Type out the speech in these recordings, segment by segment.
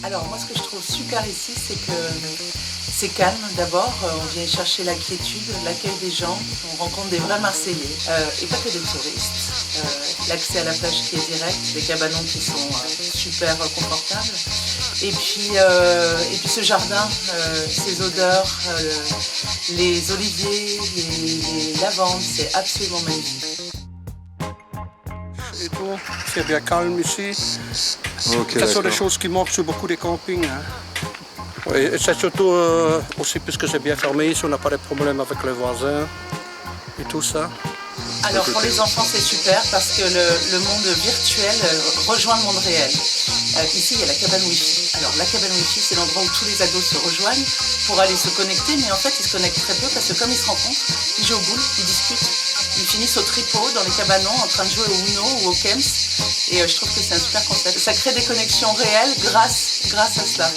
Alors moi ce que je trouve super ici, c'est que c'est calme d'abord, on vient chercher la quiétude, l'accueil des gens, on rencontre des vrais Marseillais et pas que des touristes. L'accès à la plage qui est direct, des cabanons qui sont super confortables et puis ce jardin, ces odeurs, les oliviers, les lavandes, c'est absolument magnifique. Et tout, c'est bien calme ici. Ok, Ce sont des d'accord. choses qui manquent sur beaucoup de campings. Hein. Oui, et c'est surtout aussi puisque c'est bien fermé ici, on n'a pas de problème avec les voisins et tout ça. Alors pour les enfants c'est super parce que le monde virtuel rejoint le monde réel. Ici il y a la cabane Wi-Fi. Alors la cabane Wi-Fi c'est l'endroit où tous les ados se rejoignent pour aller se connecter, mais en fait ils se connectent très peu parce que comme ils se rencontrent, ils jouent aux boules, ils discutent, ils finissent au tripot dans les cabanons en train de jouer au Uno ou au Kems et je trouve que c'est un super concept. Ça crée des connexions réelles grâce à cela.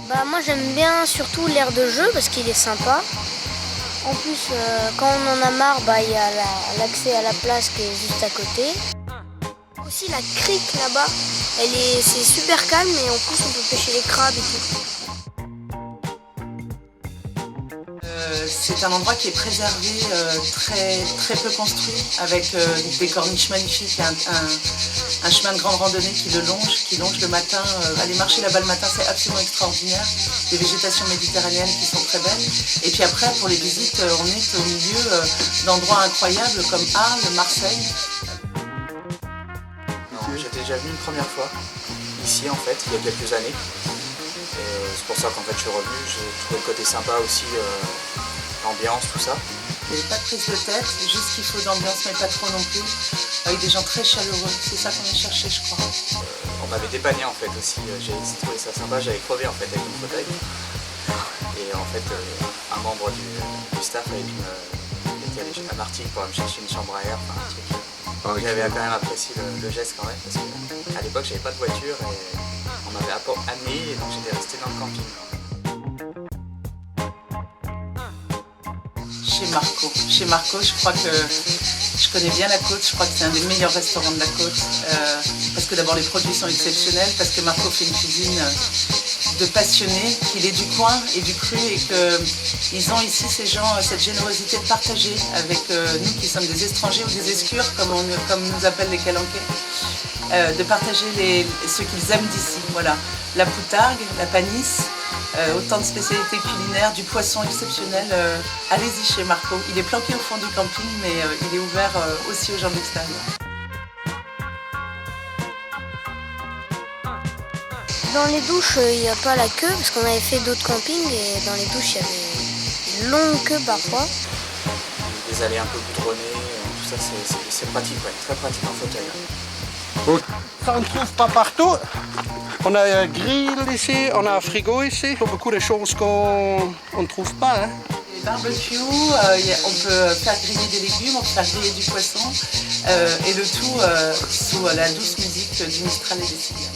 Bah, moi j'aime bien surtout l'aire de jeu parce qu'il est sympa. En plus, quand on en a marre, bah, y a l'accès à la place qui est juste à côté. Aussi la crique là-bas, c'est super calme et en plus on peut pêcher les crabes et tout. C'est un endroit qui est préservé, très peu construit, avec des corniches magnifiques, un chemin de grande randonnée qui longe le matin. Aller marcher là-bas le matin, c'est absolument extraordinaire. Des végétations méditerranéennes qui sont très belles. Et puis après, pour les visites, on est au milieu d'endroits incroyables comme Arles, Marseille. J'étais déjà venu une première fois, ici en fait, il y a quelques années. C'est pour ça qu'en fait je suis revenu, j'ai trouvé le côté sympa aussi, l'ambiance, tout ça. Il n'y avait pas de prise de tête, juste qu'il faut d'ambiance, mais pas trop non plus, avec des gens très chaleureux. C'est ça qu'on a cherché, je crois. On m'avait dépanné en fait aussi, j'ai trouvé ça sympa, j'avais crevé en fait avec mon fauteuil. Et en fait, un membre du staff était allé à Martigues pour me chercher une chambre à air, enfin un truc. Okay. J'avais quand même apprécié le geste quand même, parce qu'à l'époque j'avais pas de voiture et on m'avait amené et donc j'étais resté dans le camping. Chez Marco, je crois que je connais bien la côte, je crois que c'est un des meilleurs restaurants de la côte. Parce que d'abord les produits sont exceptionnels, parce que Marco fait une cuisine de passionnés, qu'il est du coin et du cru et qu'ils ont ici ces gens, cette générosité de partager avec nous qui sommes des étrangers ou des escures, comme nous appellent les Calanquais, de partager ce qu'ils aiment d'ici. Voilà. La poutargue, la panisse, autant de spécialités culinaires, du poisson exceptionnel. Allez-y chez Marco. Il est planqué au fond du camping, mais il est ouvert aussi aux gens de l'extérieur. Dans les douches, il n'y a pas la queue parce qu'on avait fait d'autres campings et dans les douches, il y avait une longue queue parfois. Des allées un peu goudronnées, tout ça c'est pratique, ouais, très pratique en fauteuil. Bon. Ça on ne trouve pas partout. On a un grill ici, on a un frigo ici. Il y a beaucoup de choses qu'on ne trouve pas. Hein. Les barbecues, on peut faire griller des légumes, on peut faire griller du poisson et le tout sous la douce musique du Mistral et des cigales.